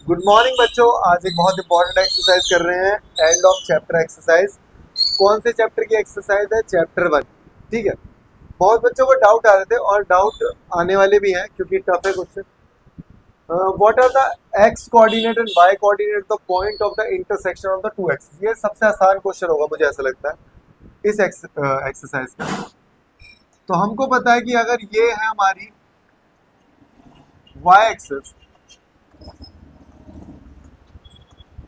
Good morning बच्चों। आज एक बहुत इंपॉर्टेंट एक्सरसाइज कर रहे हैं, एंड ऑफ चैप्टर एक्सरसाइज। कौन से चैप्टर की एक्सरसाइज है? चैप्टर 1। ठीक है। बहुत बच्चों को डाउट आ रहे थे और डाउट आने वाले भी हैं क्योंकि टफ है question. What are the x coordinate and y coordinate the point of the intersection of the two axis. ये सबसे आसान क्वेश्चन होगा मुझे ऐसा लगता है इस एक्सरसाइज का। तो हमको पता है कि अगर ये है हमारी वाई एक्सिस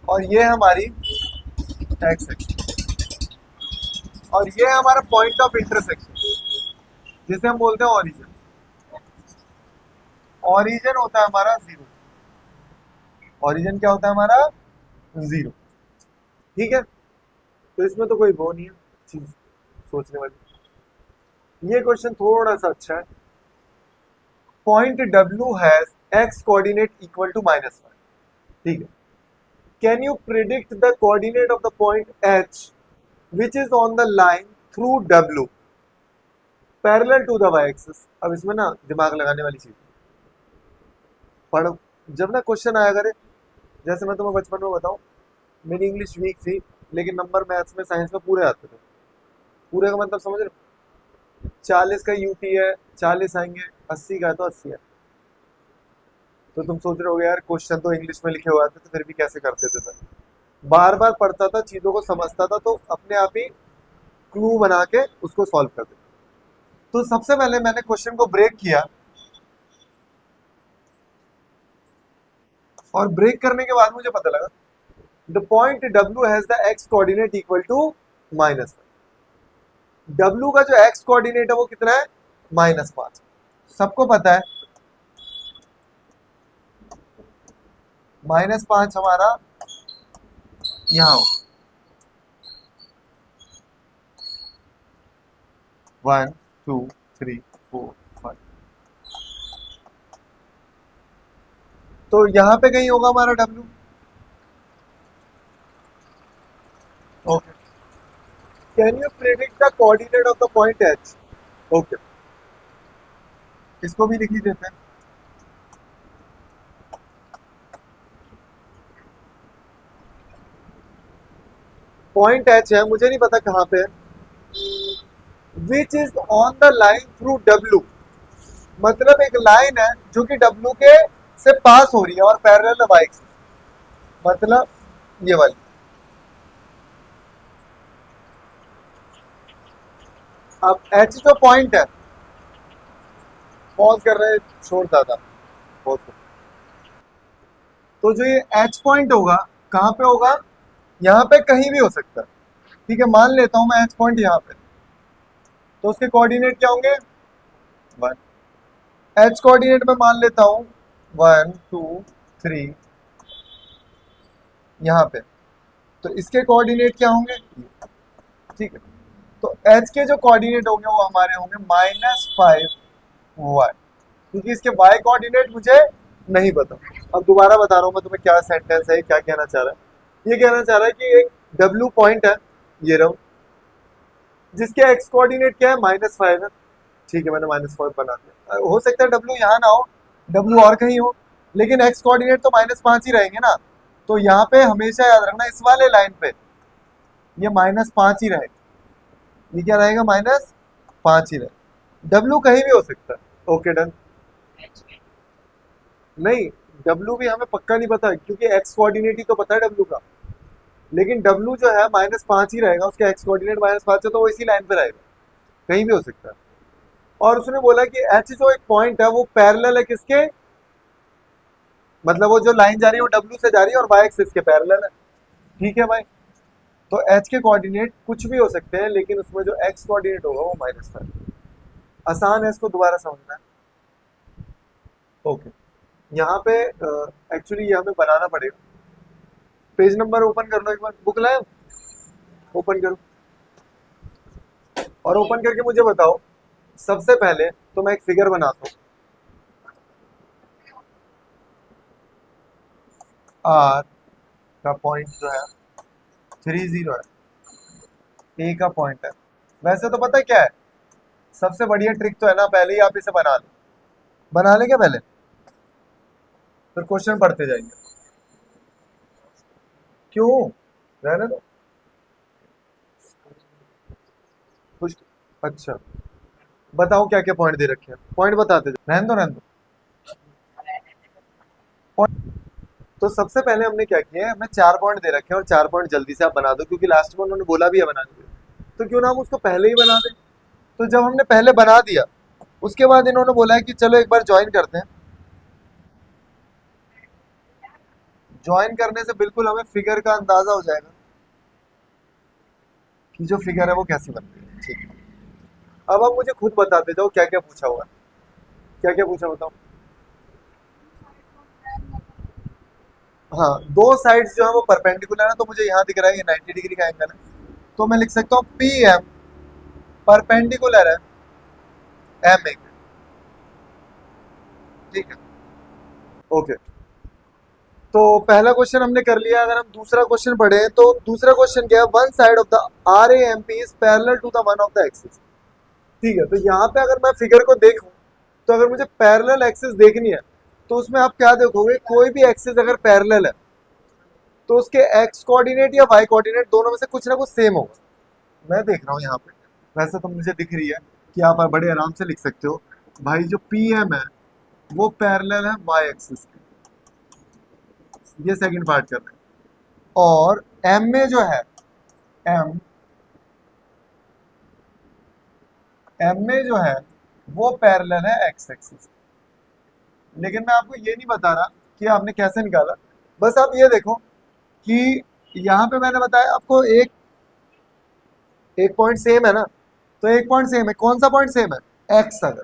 और ये हमारी एक्स एक्सिस और ये है हमारा पॉइंट ऑफ इंटरसेक्शन जिसे हम बोलते हैं ओरिजिन। ओरिजिन होता है हमारा जीरो। ओरिजिन क्या होता है हमारा? जीरो। ठीक है। तो इसमें तो कोई वो नहीं है चीज सोचने वाली। ये क्वेश्चन थोड़ा सा अच्छा है। Point W has x coordinate equal to -1। ठीक है। Can you predict the coordinate of the point H which is on the line through W parallel to the y axis. अब इसमें ना दिमाग लगाने वाली चीज पढ़ो। जब ना क्वेश्चन आया करे, जैसे मैं तुम्हें बचपन में बताऊं, मेरी इंग्लिश वीक थी लेकिन नंबर मैथ्स में साइंस में पूरे आते थे। पूरे का मतलब समझ रहे हो? 40 का यूटी है, 40 आएंगे, 80 का है तो 80 है। तो तुम सोच रहे हो यार क्वेश्चन तो इंग्लिश में लिखे हुए आते थे फिर भी कैसे करते थे सर? बार बार पढ़ता था, चीजों को समझता था तो अपने आप ही क्लू बना के उसको सॉल्व कर देता। तो सबसे पहले मैंने क्वेश्चन को ब्रेक किया और ब्रेक करने के बाद मुझे पता लगा the point W has the x coordinate equal to -1। W का जो एक्स कोऑर्डिनेट है वो कितना है? -5। सबको पता है -5 हमारा यहां हो 1 2 3 4 5। तो यहां पे कहीं होगा हमारा W. Okay. Can you predict the coordinate of the point H? Okay, इसको भी लिख ही देते हैं। पॉइंट एच है, मुझे नहीं पता कहां पे है। विच is on the line through W, मतलब एक लाइन है जो कि डब्ल्यू के से पास हो रही है और पैरेलल है वाई एक्सिस, मतलब ये वाली। अब एच जो पॉइंट है, पॉज कर रहे हैं, शोर ज्यादा, पॉज कर। तो जो ये एच पॉइंट होगा कहां पे होगा? यहाँ पे कहीं भी हो सकता है। ठीक है, मान लेता हूं मैं एच पॉइंट यहाँ पे, तो उसके कोऑर्डिनेट क्या होंगे? 1। एच कोऑर्डिनेट में मान लेता हूं 1 2 3 यहाँ पे, तो इसके कोऑर्डिनेट क्या होंगे? ठीक है। तो एच के जो कोऑर्डिनेट होंगे वो हमारे होंगे -5y, क्योंकि इसके y कोऑर्डिनेट मुझे नहीं पता। अब दोबारा बता रहा हूँ मैं तुम्हें क्या सेंटेंस है, क्या कहना चाह रहा है। ये कहना चाह रहा है कि एक w पॉइंट है, ये रहो, जिसके x कोऑर्डिनेट क्या है? -5 है। ठीक है, मैंने -5 बना दिया। हो सकता है w यहाँ ना हो, w और कहीं हो, लेकिन x कोऑर्डिनेट तो -5 ही रहेंगे ना। तो यहाँ पे हमेशा याद रखना, इस वाले लाइन पे ये -5 ही रहेगा। ये क्या रहेगा? -5 ही रहेगा। w कहीं भी हो सकता है। Okay done. नहीं, W भी हमें पक्का नहीं पता क्योंकि x कोऑर्डिनेट ही तो पता है W का, लेकिन W जो है -5 ही रहेगा, उसका x कोऑर्डिनेट -5 है तो वो इसी लाइन पे रहेगा, कहीं भी हो सकता है। और उसने बोला कि H जो एक पॉइंट है वो पैरेलल है किसके? मतलब वो जो लाइन जा रही है वो W से जा रही है और y एक्सिस के पैरेलल है। ठीक है भाई। तो H के कोऑर्डिनेट कुछ भी हो सकते हैं लेकिन उसमें जो x कोऑर्डिनेट होगा वो -5। आसान है, इसको दोबारा समझना है। ओके। यहाँ पे एक्चुअली ये हमें बनाना पड़ेगा। पेज नंबर ओपन कर लो, एक बार बुक लाए, ओपन करो और ओपन करके मुझे बताओ। सबसे पहले तो मैं एक फिगर बनाता हूँ। आर का पॉइंट जो है 30 है, ए का पॉइंट है। वैसे तो पता है क्या है, सबसे बढ़िया ट्रिक तो है ना, पहले ही आप इसे बना लो। बना लेंगे पहले, फिर क्वेश्चन पढ़ते जाएंगे। क्यों, रहने दो कुछ। अच्छा, बताओ क्या क्या पॉइंट दे रखे हैं, पॉइंट बताते जाओ, रहने दो रहने दो। तो सबसे पहले हमने क्या किया है, हमें 4 पॉइंट दे रखे हैं और 4 पॉइंट जल्दी से आप बना दो, क्योंकि लास्ट में उन्होंने बोला भी है बनाने के लिए, तो क्यों ना हम उसको पहले ही बना दें। तो जब हमने पहले बना दिया, उसके बाद इन्होंने बोला है कि चलो एक बार ज्वाइन करते हैं। ज्वाइन करने से बिल्कुल हमें फिगर का अंदाजा हो जाएगा कि जो फिगर है वो कैसी बनती है। ठीक है, अब आप मुझे खुद बताते जाओ क्या क्या पूछा हुआ है, क्या क्या पूछा बताओ। हाँ, दो साइड्स जो है वो परपेंडिकुलर है, तो मुझे यहाँ दिख रहा है ये 90 डिग्री का एंगल है, तो मैं लिख सकता हूँ पी एम परपेंडिकुलर है एम एक। ठीक है, ओके। तो पहला क्वेश्चन हमने कर लिया, अगर हम दूसरा क्वेश्चन पढ़े तो दूसरा क्वेश्चन क्या है, one side of the R A M P is parallel to the one of the axis. ठीक है, तो यहाँ पे अगर मैं फिगर को देखूं, तो अगर मुझे पैरेलल एक्सिस देखनी है, तो उसमें आप क्या देखोगे, कोई भी एक्सिस अगर पैरेलल है तो उसके एक्स कोऑर्डिनेट या वाई कोऑर्डिनेट दोनों में से कुछ ना कुछ सेम होगा। मैं देख रहा हूँ यहाँ पे, वैसे तो मुझे दिख रही है कि आप बड़े आराम से लिख सकते हो, भाई जो पी एम है वो पैरेलल है वाई एक्सिस के, ये सेकंड पार्ट कर रहे हैं। और एम में जो है, एम एम में जो है वो पैरेलल है एक्स एक्सिस। लेकिन मैं आपको ये नहीं बता रहा कि आपने कैसे निकाला, बस आप ये देखो कि यहाँ पे मैंने बताया आपको एक एक पॉइंट सेम है ना, तो एक पॉइंट सेम है, कौन सा पॉइंट सेम है, एक्स। अगर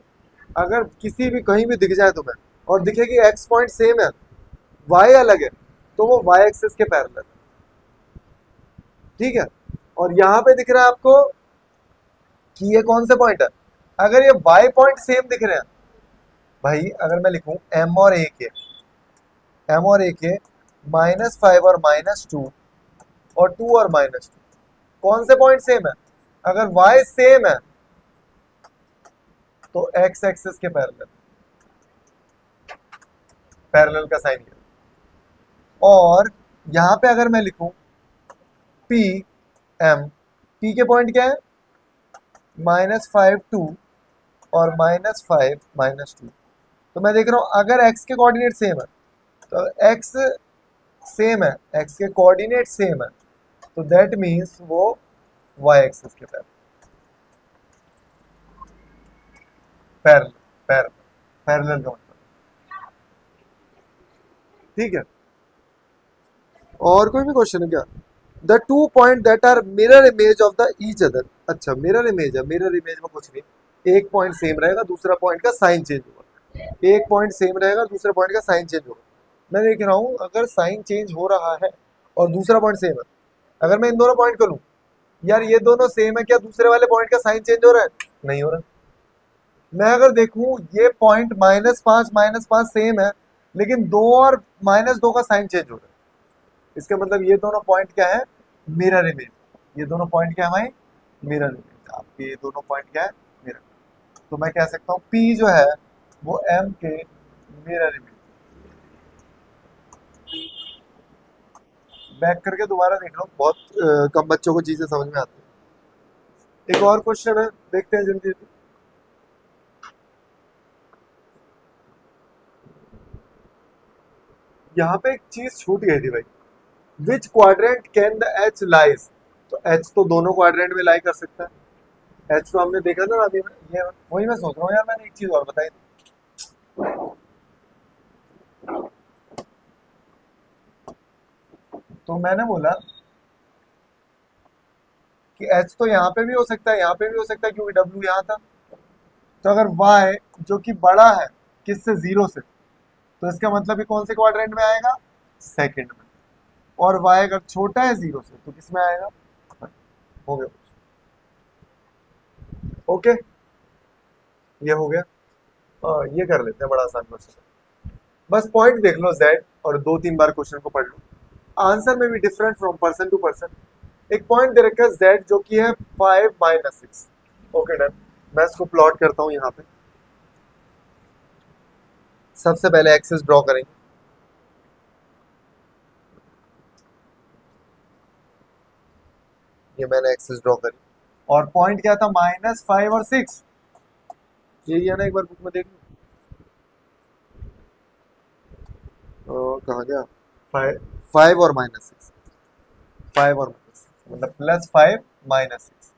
अगर किसी भी कहीं भी दिख जाए तुम्हें और दिखे कि एक्स पॉइंट सेम है, वाई अलग है, तो वो वाई एक्सिस के पैरेलल है। ठीक है, और यहाँ पे दिख रहा है आपको कि ये कौन से पॉइंट है, अगर ये वाई पॉइंट सेम दिख रहे हैं, भाई अगर मैं लिखूं एम और ए के -5 और -2 और 2 और -2, कौन से पॉइंट सेम है, अगर वाई सेम है तो एक्स एक्सिस के पैरेलल, पैरेलल का साइन किया। और यहां पे अगर मैं लिखूं पी एम, पी के पॉइंट क्या है, -5 2 और -5 -2, तो मैं देख रहा हूं अगर एक्स के कोऑर्डिनेट सेम है, तो एक्स सेम है, एक्स के कोऑर्डिनेट सेम है, तो दैट मीन्स वो वाई एक्सिस के पैरेलल, पैरेलल पैरेलल का मतलब। ठीक है, और कोई भी क्वेश्चन है क्या, the two point that are mirror image of the each other. अच्छा, मिरर इमेज है, मिरर इमेज में कुछ नहीं, एक पॉइंट सेम रहेगा, दूसरा पॉइंट का साइन चेंज होगा, एक पॉइंट सेम रहेगा, दूसरे पॉइंट का साइन चेंज होगा। मैं देख रहा हूं अगर साइन चेंज हो रहा है और दूसरा पॉइंट सेम है, अगर मैं इन दोनों पॉइंट को लूं, यार ये दोनों सेम है, क्या दूसरे वाले पॉइंट का साइन चेंज हो रहा है, नहीं हो रहा। मैं अगर देखूं ये पॉइंट -5 सेम है, लेकिन 2 और -2 का साइन चेंज हो रहा है, इसका मतलब ये दोनों पॉइंट क्या है, मिरर इमेज। ये दोनों पॉइंट क्या है भाई, मिरर इमेज। आपके ये दोनों पॉइंट क्या है, मिरर। तो मैं कह सकता हूँ पी जो है वो एम के मिरर इमेज। बैक करके दोबारा देख रहा हूँ, बहुत कम बच्चों को चीजें समझ में आती है। एक और क्वेश्चन है, देखते हैं जल्दी जल्दी। यहाँ पे एक चीज छूट गई थी भाई, विच quadrant can the H lies. तो एच तो दोनों क्वाड्रेंट में लाई कर सकता है, एच तो हमने देखा था ना अभी, ये वही मैं सोच रहा हूँ यार, मैंने एक चीज और बताई थी। तो मैंने बोला कि एच तो यहाँ पे भी हो सकता है, यहाँ पे भी हो सकता है, क्योंकि डब्ल्यू यहाँ था। तो अगर वाई जो कि बड़ा है किससे, जीरो से, तो इसका मतलब ये कौन से क्वाड्रेंट में आएगा, सेकंड में। और वाई अगर छोटा है जीरो से तो किस में आएगा, हो गया। ओके, ये हो गया। ये कर लेते हैं, बड़ा आसान क्वेश्चन है, बस पॉइंट देख लो जेड और 2 3 बार क्वेश्चन को पढ़ लो। आंसर में भी different from person to person. एक पॉइंट दे रखा है जेड जो कि है 5 - 6। ओके डन, मैं इसको प्लॉट करता हूँ यहाँ पे। सबसे पहले एक्सिस ड्रॉ करेंगे, ये मैंने एक्सेस ड्रॉ करी, और पॉइंट क्या था, -5 और 6, यही है ना, एक बार बुक में देख लो। कहाँ गया, 5 और -6, 5 और -6 मतलब +5 -6।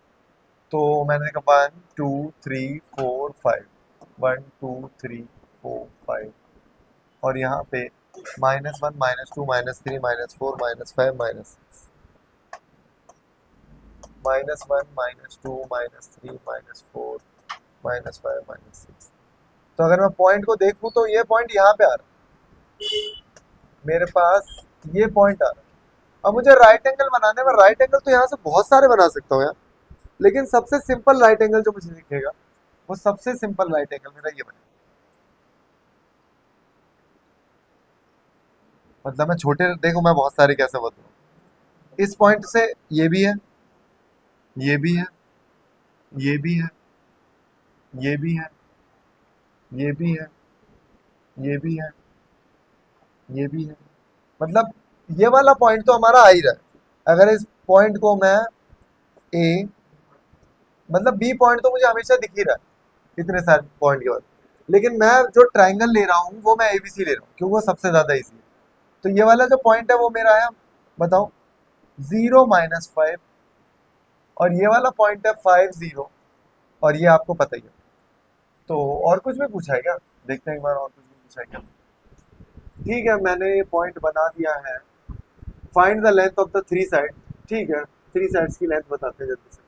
तो मैंने देखा 1 2 3 4 5, 1 2 3 4 5, और यहाँ पे -1 -2 -3 -4 -5 -6, -1 -2 -3 -4 -5 -6। तो अगर मैं पॉइंट को देखूं तो ये पॉइंट यहाँ पे आ रहा है मेरे पास, ये पॉइंट आ रहा है। अब मुझे राइट एंगल बनाने में, राइट एंगल तो यहाँ से बहुत सारे बना सकता हूँ यार, लेकिन सबसे सिंपल राइट एंगल जो मुझे दिखेगा, वो सबसे सिंपल राइट एंगल मेरा ये बनेगा। मतलब मैं छोटे, देखो मैं बहुत सारे कैसे बताऊँ, इस पॉइंट से ये भी है, ये भी है, ये भी है, ये भी है, ये भी है, ये भी है, ये भी है, मतलब ये वाला पॉइंट तो हमारा आ ही रहा है। अगर इस पॉइंट को मैं ए, मतलब बी पॉइंट तो मुझे हमेशा दिख ही रहा है इतने सारे पॉइंट के बाद, लेकिन मैं जो ट्राइंगल ले रहा हूँ वो मैं एबीसी ले रहा हूँ क्योंकि वो सबसे ज्यादा इजी है। तो ये वाला जो पॉइंट है वो मेरा है, बताओ, 0 -5, और ये वाला पॉइंट है 5 0, और ये आपको पता ही है। तो और कुछ भी पूछा है क्या, देखते हैं एक बार और कुछ भी पूछा है क्या। ठीक है, मैंने ये पॉइंट बना दिया है। Find the length of the 3 side, ठीक है, 3 साइड्स की लेंथ बताते हैं जल्दी से।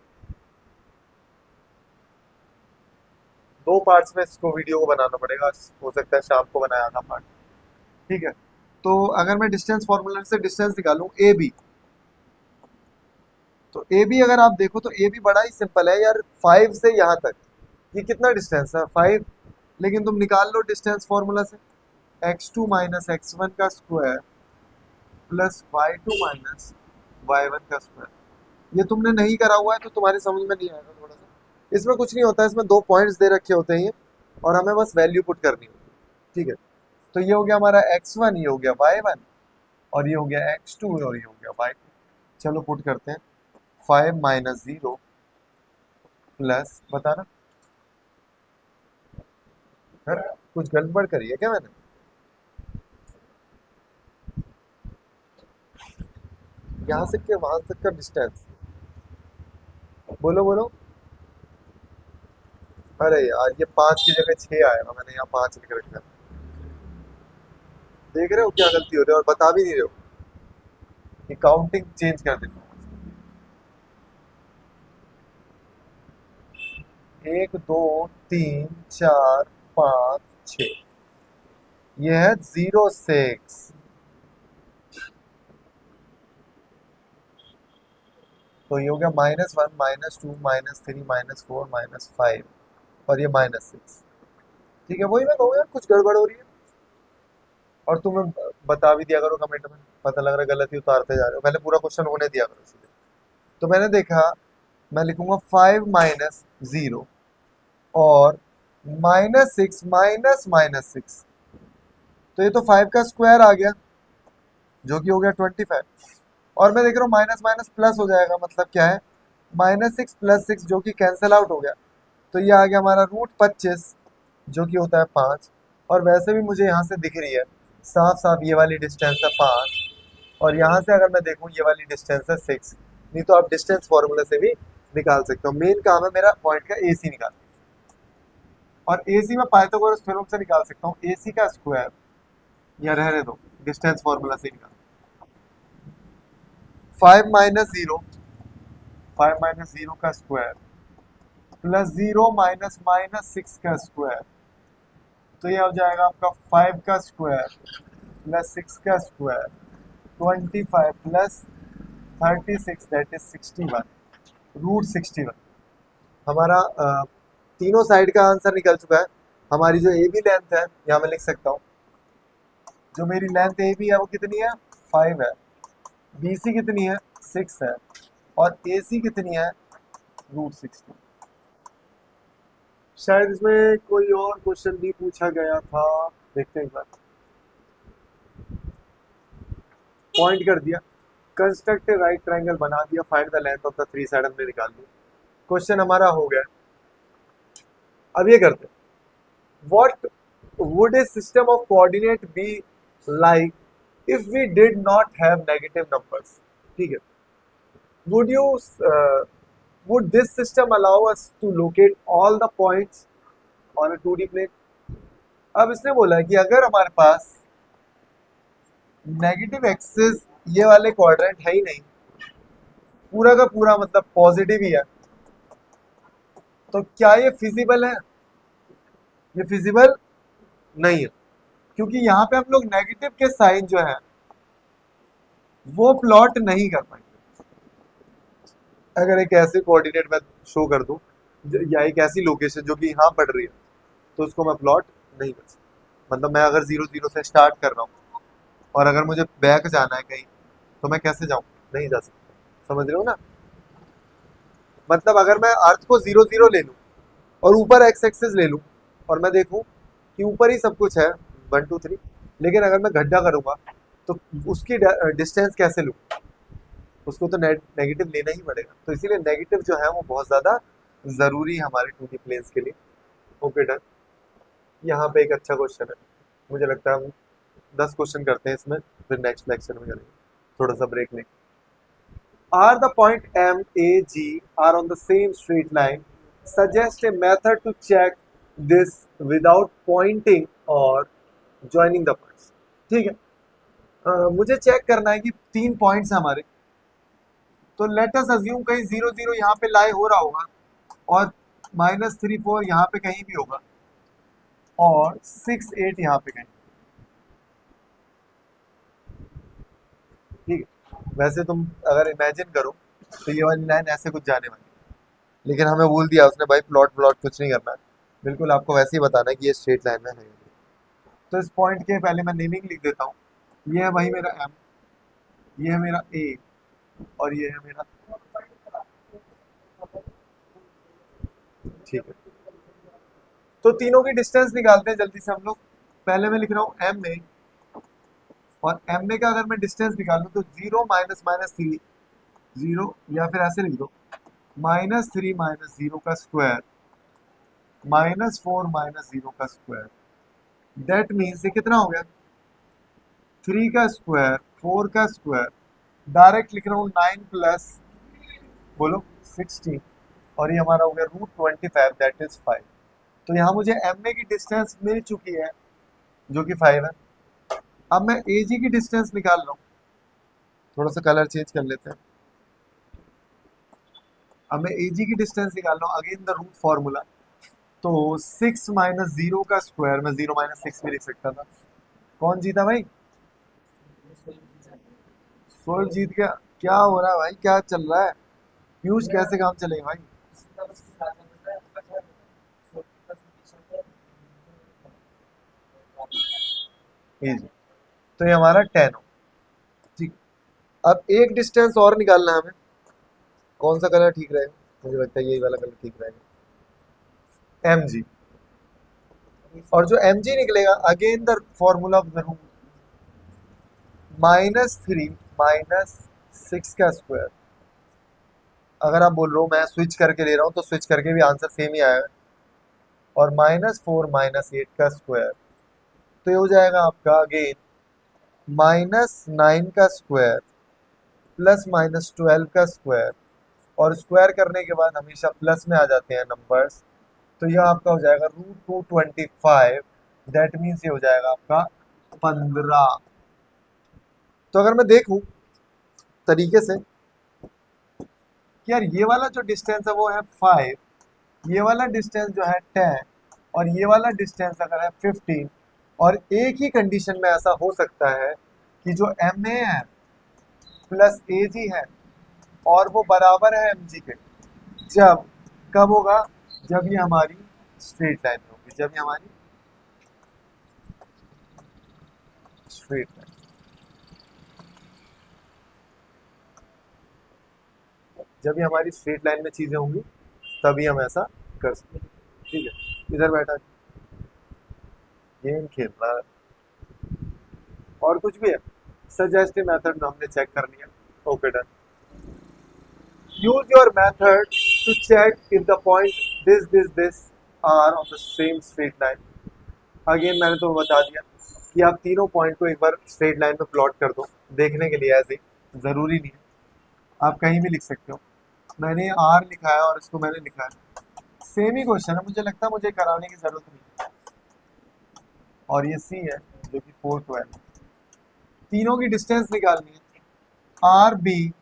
2 पार्ट्स में इसको, वीडियो को बनाना पड़ेगा, हो सकता है शाम को बनाया था पार्ट। ठीक है, तो अगर मैं डिस्टेंस फॉर्मूला से डिस्टेंस निकालूं ए बी, तो ए बी अगर आप देखो तो ए बी बड़ा ही सिंपल है यार, 5 से यहाँ तक ये कितना डिस्टेंस है, 5, लेकिन तुम निकाल लो डिस्टेंस फॉर्मूला से, x2 - x1 का स्क्वायर प्लस y2 - y1 का स्क्वायर। ये तुमने नहीं करा हुआ है तो तुम्हारी समझ में नहीं आएगा थोड़ा सा। इसमें कुछ नहीं होता है, इसमें 2 पॉइंट्स दे रखे होते हैं और हमें बस वैल्यू पुट करनी होती है। ठीक है, तो ये हो गया हमारा x1, ये हो गया y1, और ये हो गया x2, और ये हो गया y2। चलो पुट करते हैं, 5 - 0 प्लस, बताना यार, कुछ गड़बड़ करी है क्या मैंने, यहाँ से के वहां तक का डिस्टेंस, बोलो बोलो। अरे यार, ये 5 की जगह 6 आएगा, मैंने यहाँ 5 लिख रखा है। देख रहे हो क्या गलती हो रही है, और बता भी नहीं रहे हो कि काउंटिंग चेंज कर देता हूँ। 1 2 3 4 5 6, ये है 0 6। तो ये हो गया -1 -2 -3 -4 -5, और ये -6। ठीक है, वही मैं कहूँ यार, कुछ गड़बड़ हो रही है। और तुम्हें बता भी दिया करो कमेंट में, पता लग रहा है गलती उतारते जा रहे हो, पहले पूरा क्वेश्चन होने दिया करो सीधे। तो मैंने देखा, मैं लिखूंगा 5 - 0 और -6 -6, तो ये तो 5 का स्क्वायर आ गया, जो कि हो गया 25। और मैं देख रहा हूँ माइनस माइनस प्लस हो जाएगा, मतलब क्या है, -6 + 6 जो कि कैंसिल आउट हो गया, तो ये आ गया हमारा √25, जो कि होता है 5। और वैसे भी मुझे यहाँ से दिख रही है साफ साफ, ये वाली डिस्टेंस है 5, और यहाँ से अगर मैं देखूँ ये वाली डिस्टेंस है 6। नहीं तो आप डिस्टेंस फॉर्मूला से भी निकाल सकते हो, मेन काम है मेरा पॉइंट का AC निकाल, और AC में पाइथागोरस थ्योरम से निकाल सकता हूँ AC का स्क्वायर, या रहने दो, डिस्टेंस फॉर्मूला से निकाल। 5 - 0, 5 - 0 का स्क्वायर प्लस 0 -6 का स्क्वायर, तो ये हो जाएगा आपका 5 का स्क्वायर प्लस 6 का स्क्वायर, 25 प्लस 36, दैट इज 61, √61। हमारा तीनों साइड का आंसर निकल चुका है। हमारी जो ए बी लेंथ है, यहाँ मैं लिख सकता हूँ, जो मेरी लेंथ ए बी है वो कितनी है, 5 है, बी सी कितनी है, 6 है, और ए सी कितनी है, √60। शायद इसमें कोई और क्वेश्चन भी पूछा गया था, देखते हैं एक बार। पॉइंट कर दिया, कंस्ट्रक्ट राइट ट्रायंगल बना दिया, find the length of the three side हमने निकाल दिया, क्वेश्चन हमारा हो गया। अब ये करते हैं, what would a system of coordinate be like if we did not have negative numbers. ठीक है, would you would this system allow us to locate all the points on a 2D plane? अब इसने बोला है कि अगर हमारे पास negative axis ये वाले क्वाड्रेंट है ही नहीं, पूरा का पूरा मतलब पॉजिटिव ही है, तो क्या ये फिजिबल है? ये फिजिबल नहीं है, क्योंकि यहाँ पे हम लोग नेगेटिव के साइन जो है वो प्लॉट नहीं कर पाएंगे। अगर एक ऐसे कोऑर्डिनेट मैं शो कर दूं या एक ऐसी लोकेशन जो कि यहाँ पड़ रही है, तो उसको मैं प्लॉट नहीं कर सकता। मतलब मैं अगर 0 0 से स्टार्ट कर रहा हूँ और अगर मुझे बैक जाना है कहीं, तो मैं कैसे जाऊँ? नहीं जा सकता। समझ रहे हो ना? मतलब अगर मैं अर्थ को 0 0 ले लूँ और ऊपर एक्स एक्सिस ले लूँ और मैं देखूँ कि ऊपर ही सब कुछ है 1 2 3, लेकिन अगर मैं गड्ढा करूँगा तो उसकी डिस्टेंस कैसे लूँ? उसको तो नेगेटिव लेना ही पड़ेगा। तो इसीलिए नेगेटिव जो है वो बहुत ज़्यादा ज़रूरी है हमारे 2D प्लेन्स के लिए। Okay done. यहाँ पे एक अच्छा क्वेश्चन है, मुझे लगता है हम 10 क्वेश्चन करते हैं इसमें, फिर नेक्स्ट लेक्चर में करेंगे। थोड़ा सा ब्रेक लें। Are the point M A G R on the same straight line, suggest a method to check this without pointing और ज्वाइनिंग द पॉइंट्स। ठीक है, मुझे चेक करना है कि 3 पॉइंट्स हैं हमारे, तो लेट अस अज्यूम कहीं 0 0 यहाँ पे लाई हो रहा होगा और -3 4 यहाँ पे कहीं भी होगा और 6 8 यहाँ पे कहीं। ठीक है, वैसे तुम अगर इमेजिन करो तो ये वाली लाइन ऐसे कुछ जाने वाली है, लेकिन हमें बोल दिया उसने भाई प्लॉट प्लॉट कुछ नहीं करना है, बिल्कुल आपको वैसे ही बताना है कि ये स्ट्रेट लाइन में है। तो इस पॉइंट के पहले मैं नेमिंग लिख देता हूँ। ये है भाई मेरा एम, ये है मेरा ए और ये है मेरा। ठीक है, तो तीनों की डिस्टेंस निकालते हैं जल्दी से हम लोग। पहले मैं लिख रहा हूँ एम ए, और एम ए का अगर मैं डिस्टेंस निकालूं तो 0 -3 0, या फिर ऐसे लिख दो -3 -0 का स्क्वायर -4 -0 का स्क्वायर। दैट मीन्स ये कितना हो गया? 3 का स्क्वायर 4 का स्क्वायर, डायरेक्ट लिख रहा हूँ 9 प्लस बोलो 16, और ये हमारा हो गया √25, दैट इज 5। तो यहाँ मुझे एम ए की डिस्टेंस मिल चुकी है जो कि 5 है। अब मैं ए जी की डिस्टेंस निकाल रहा हूँ, थोड़ा सा कलर चेंज कर लेते हैं। अब मैं ए जी की डिस्टेंस निकाल रहा हूँ, अगेन द रूट फॉर्मूला। तो 6 -0 का स्क्वायर मैं 0 -6 में लिख सकता था। कौन जीता भाई? सोल्व जीत गया। क्या हो रहा है भाई, क्या चल रहा है? पीयूष कैसे काम चलेगा भाई? इजी। तो ये हमारा 10 हो। ठीक, अब एक डिस्टेंस और निकालना है हमें। कौन सा कलर ठीक रहेगा? मुझे लगता है यही वाला कलर ठीक रहेगा, एम जी। और जो एम जी निकलेगा, again the formula of the root, -3 -6 का स्क्वायर। अगर आप बोल रहे हो मैं स्विच करके ले रहा हूँ, तो स्विच करके भी आंसर सेम ही आएगा। और -4 -8 का स्क्वायर, तो ये हो जाएगा आपका अगेन -9 का स्क्वायर प्लस -12 का स्क्वायर, और स्क्वायर करने के बाद हमेशा प्लस में आ जाते हैं नंबर्स, तो यह आपका हो जाएगा √225। दैट मीन्स ये हो जाएगा आपका 15। तो अगर मैं देखूं तरीके से कि यार ये वाला जो डिस्टेंस है वो है 5, ये वाला डिस्टेंस जो है 10, और ये वाला डिस्टेंस अगर है 15, और एक ही कंडीशन में ऐसा हो सकता है कि जो एम ए है प्लस ए जी है और वो बराबर है एम जी के। जब कब होगा? जब ये हमारी स्ट्रेट लाइन में होगी, जब ये हमारी स्ट्रेट लाइन, जब ये हमारी स्ट्रेट लाइन में चीजें होंगी तभी हम ऐसा कर सकते हैं। ठीक है, इधर बैठा गेम खेल रहा है और कुछ भी है। सजेस्ट मेथड हमने चेक कर लिया। Okay, done. Use your method to check if the point this are on the same straight line. Again मैंने तो बता दिया कि आप तीनों पॉइंट को एक बार स्ट्रेट लाइन में प्लॉट कर दो देखने के लिए, ऐसे ज़रूरी नहीं है, आप कहीं भी लिख सकते हो। मैंने आर लिखा है और इसको मैंने लिखा है, सेम ही क्वेश्चन है, मुझे लगता है मुझे कराने की ज़रूरत नहीं है। और ये सी है जो कि 412, तीनों की डिस्टेंस निकालनी है। आर बी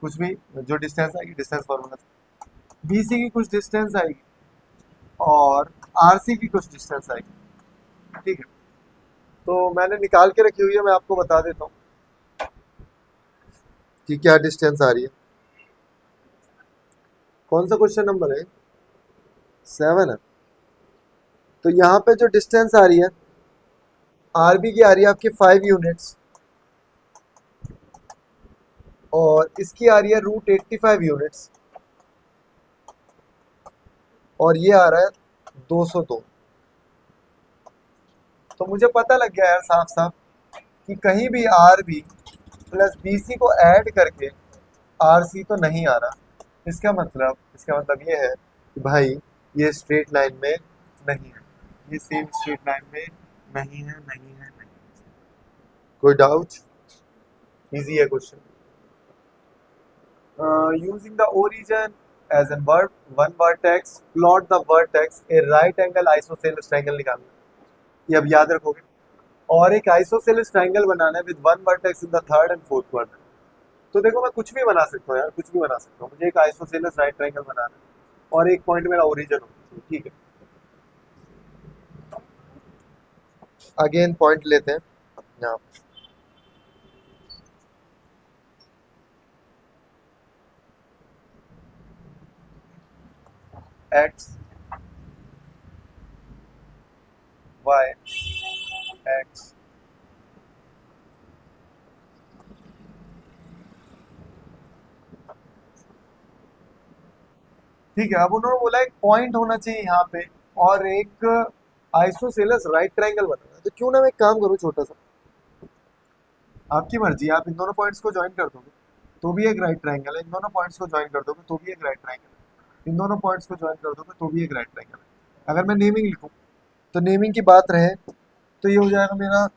कुछ भी जो डिस्टेंस आएगी डिस्टेंस फॉर्मूला से, बी सी की कुछ डिस्टेंस आएगी और आर सी की कुछ डिस्टेंस आएगी। ठीक है, तो मैंने निकाल के रखी हुई है, मैं आपको बता देता हूँ कि क्या डिस्टेंस आ रही है। कौन सा क्वेश्चन नंबर है? 7 है। तो यहाँ पे जो डिस्टेंस आ रही है आर बी की आ रही है आपकी 5 यूनिट्स और इसकी आ रही है √85 यूनिट्स और ये आ रहा है 202। तो मुझे पता लग गया यार साफ साफ कि कहीं भी R B plus B C को ऐड करके आर सी तो नहीं आ रहा। इसका मतलब ये है कि भाई ये स्ट्रेट लाइन में नहीं है, ये सेम स्ट्रेट लाइन में नहीं है। कोई डाउट? इजी है question. Using the origin as in one vertex, plot the vertex a right angle isosceles triangle निकालना है। ये अब याद रखोगे। और एक isosceles triangle बनाना है with one vertex in the third and fourth quadrant। तो देखो मैं कुछ भी बना सकता हूँ यार, कुछ भी बना सकता हूँ। मुझे एक isosceles right triangle बनाना है और एक पॉइंट मेरा ओरिजिन हो, ठीक है। अगेन पॉइंट लेते हैं यहाँ, x y x ठीक है। अब उन्होंने बोला एक पॉइंट होना चाहिए यहाँ पे और एक आइसोसेलेस राइट ट्रायंगल बनाना है। तो क्यों ना मैं एक काम करूँ छोटा सा, आपकी मर्जी, आप इन दोनों पॉइंट्स को ज्वाइन कर दोगे तो भी एक राइट ट्रायंगल है, इन दोनों पॉइंट्स को ज्वाइन कर दोगे तो भी एक राइट ट्रायंगल है, इन दोनों पॉइंट्स को ज्वाइन कर दोगे तो भी एक राइट ट्रायंगल है। अगर मैं नेमिंग लिखूँ तो नेमिंग की बात रहे तो ये हो जाएगा मेरा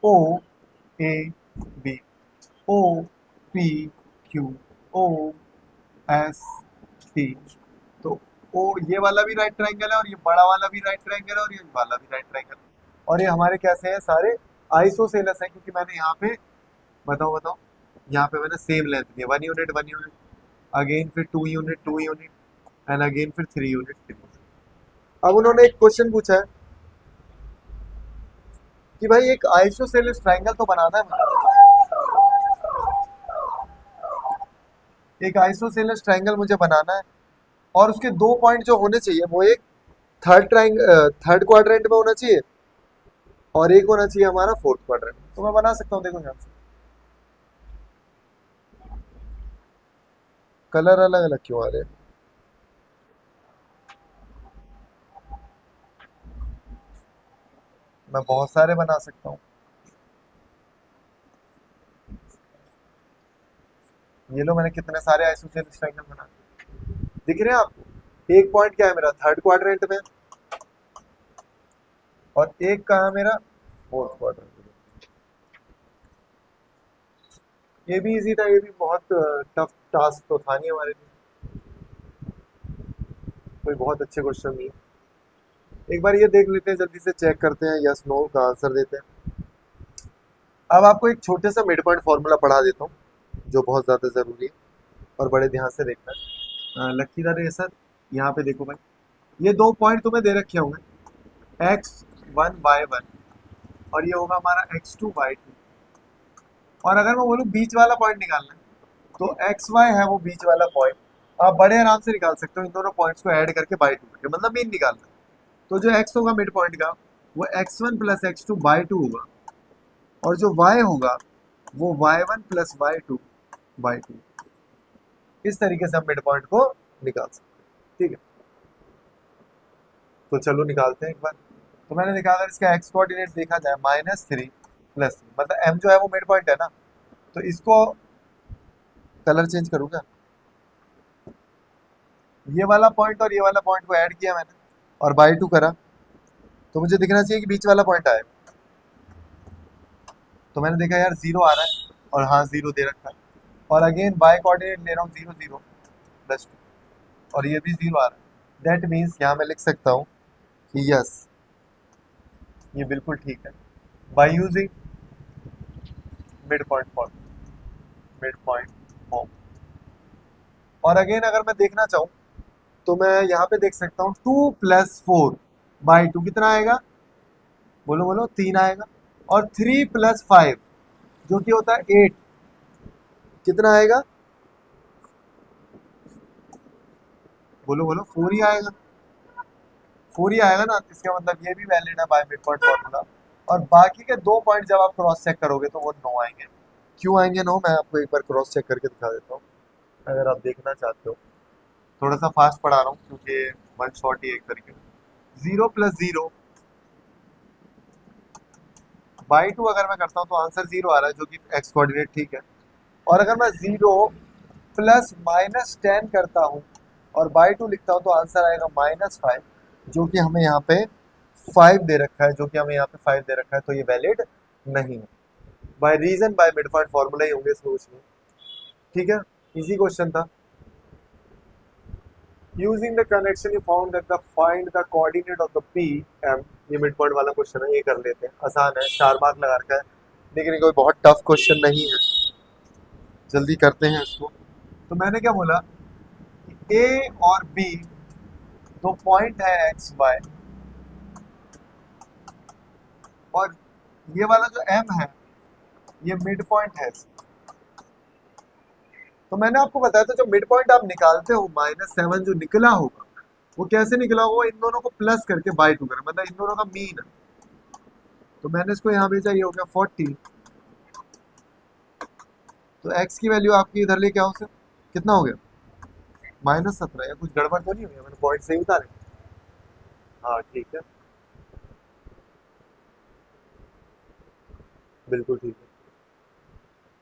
O A B, O P Q, O S T. तो ओ ये वाला भी राइट ट्रायंगल है और ये बड़ा वाला भी राइट ट्रायंगल है और ये वाला भी राइट ट्रायंगल है। और ये हमारे कैसे हैं? सारे आइसोसेलेस हैं, क्योंकि मैंने यहाँ पे बताओ यहाँ पे मैंने सेम लेंथ दी, 1 यूनिट, अगेन फिर 2 यूनिट एंड अगेन फिर 3 यूनिट। अब उन्होंने एक क्वेश्चन पूछा है कि भाई एक आइसोसेलेस ट्रायंगल तो बनाना है मुझे, एक आइसोसेलेस ट्रायंगल मुझे बनाना है और उसके दो पॉइंट जो होने चाहिए वो एक थर्ड क्वाड्रेंट में होना चाहिए और एक होना चाहिए हमारा फोर्थ क्वाड्रेंट। तो मैं बना सकता हूँ, देखो यहाँ से कलर अलग अलग क्यों आ रहे हैं? मैं बहुत सारे बना सकता हूँ। ये लो मैंने कितने सारे आइसोसेलेस ट्रायंगल बना दिख रहे हैं आपको। एक पॉइंट क्या है मेरा? थर्ड क्वाड्रेंट में और एक कहाँ मेरा? फोर्थ क्वाड्रेंट में। ये भी इजी था, ये भी बहुत टफ टास्क तो था नहीं हमारे लिए, कोई बहुत अच्छे क्वेश्चन नहीं। एक बार ये देख लेते हैं, जल्दी से चेक करते हैं, यस नो का आंसर देते हैं। अब आपको एक छोटे सा मिड पॉइंट फॉर्मूला पढ़ा देता हूँ जो बहुत ज़्यादा ज़रूरी है और बड़े ध्यान से देखना है। लकीदार है सर, यहाँ पे देखो भाई, ये दो पॉइंट तुम्हें दे रखे होंगे, x1 y1 और ये होगा हमारा x2 y2। और अगर मैं बोलूँ बीच वाला पॉइंट निकालना है तो xy है वो बीच वाला पॉइंट, आप बड़े आराम से निकाल सकते हो इन दोनों पॉइंट्स को ऐड करके बाई टू करके, मतलब मीन निकालना है। तो जो x होगा मिड पॉइंट का वो x1 plus x2 by two होगा और जो y होगा वो y1 plus y2 by two. इस तरीके से हम मिड पॉइंट को निकाल सकते हैं, ठीक है। तो चलो निकालते हैं एक बार। तो मैंने देखा अगर इसका x कोऑर्डिनेट देखा जाए -3 प्लस मतलब m जो है वो मिड पॉइंट है ना, तो इसको कलर चेंज करूँ क्या, ये वाला पॉइंट और ये वाला पॉइंट को ऐड किया मैंने और बाई 2 करा, तो मुझे दिखना चाहिए कि बीच वाला पॉइंट आएगा। तो मैंने देखा यार जीरो आ रहा है, और हाँ जीरो दे रखा है, और अगेन बाय कोऑर्डिनेट ले रहा हूँ जीरो जीरो प्लस 2, और ये भी जीरो आ रहा है। दैट मीन्स यहाँ मैं लिख सकता हूँ कि यस ये बिल्कुल ठीक है, by using mid point form, mid point form. और अगेन अगर मैं देखना चाहूँ तो मैं यहाँ पे देख सकता हूँ 2 + 4/2 कितना आएगा, बोलो बोलो 3 आएगा, और 3 + 5 जो कि होता है 8 कितना आएगा, बोलो बोलो 4 ही आएगा, 4 ही आएगा ना, इसका मतलब ये भी वैलिड है बाय मिड पॉइंट फॉर्मूला। और बाकी के 2 पॉइंट जब आप क्रॉस चेक करोगे तो वो नो आएंगे। क्यों आएंगे नो, मैं आपको एक बार क्रॉस चेक करके दिखा देता हूँ अगर आप देखना चाहते हो। थोड़ा सा फास्ट पढ़ा रहा हूँ क्योंकि वन शॉट ही एक तरीके, 0 + 0/2 अगर मैं करता हूँ तो आंसर 0 आ रहा है, जो कि एक्स कोऑर्डिनेट ठीक है। और अगर मैं 0 + -10 करता हूँ और बाई 2 लिखता हूँ तो आंसर आएगा -5, जो कि हमें यहाँ पे 5 दे रखा है, जो कि हमें यहाँ पे 5 दे रखा है, तो ये वैलिड नहीं है। By reason by mid point formula ही होंगे इसमें कुछ नहीं। ठीक है, इजी क्वेश्चन था। Using the connection you found that the find the coordinate of the P M, ये मिड पॉइंट वाला क्वेश्चन है, ये कर लेते हैं, आसान है, 4 मार्क लगा रखा है, लेकिन ये कोई बहुत टफ क्वेश्चन नहीं है, जल्दी करते हैं इसको। तो मैंने क्या बोला, ए और बी दो पॉइंट है एक्स वाई, और ये वाला जो एम है ये मिड पॉइंट है। तो मैंने आपको बताया था जो मिड पॉइंट आप निकालते हो -7 जो निकला होगा वो कैसे निकला होगा, इन दोनों को प्लस करके बाई 2 करें, मतलब इन दोनों का मीन है। तो मैंने इसको यहाँ भेजा, ये हो गया 40, तो एक्स की वैल्यू आपकी इधर लेके आओ से, कितना हो गया -17, या कुछ गड़बड़ तो नहीं हुई, मैंने पॉइंट सही उतारे, हाँ ठीक है, बिल्कुल ठीक है।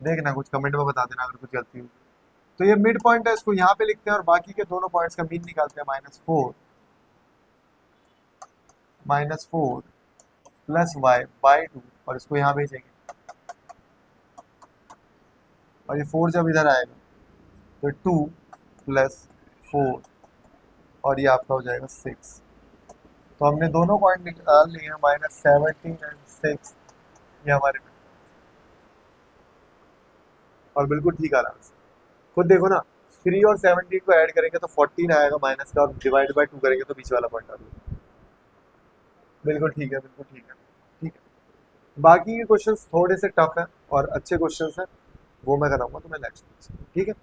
देखना कुछ कमेंट में बता देना अगर कुछ गलती हुई। तो ये मिड पॉइंट है, इसको यहाँ पे लिखते हैं और बाकी के दोनों पॉइंट्स का मीन निकालते हैं, -4 + y/2, और इसको यहाँ भेजेंगे, और ये 4 जब इधर आएगा तो 2 + 4, और ये आपका हो जाएगा 6। तो हमने दोनों पॉइंट निकाल लिए हैं, -17 और 6, ये हमारे, और बिल्कुल ठीक आ रहा है। खुद देखो ना, 3 और 17 को ऐड करेंगे तो 14 आएगा माइनस का, और डिवाइड बाय 2 करेंगे तो बीच वाला पॉइंट आ जाएगा। बिल्कुल ठीक है, बिल्कुल ठीक है, ठीक है। बाकी के क्वेश्चंस थोड़े से टफ हैं और अच्छे क्वेश्चंस हैं, वो मैं कराऊंगा तुम्हें नेक्स्ट, ठीक है।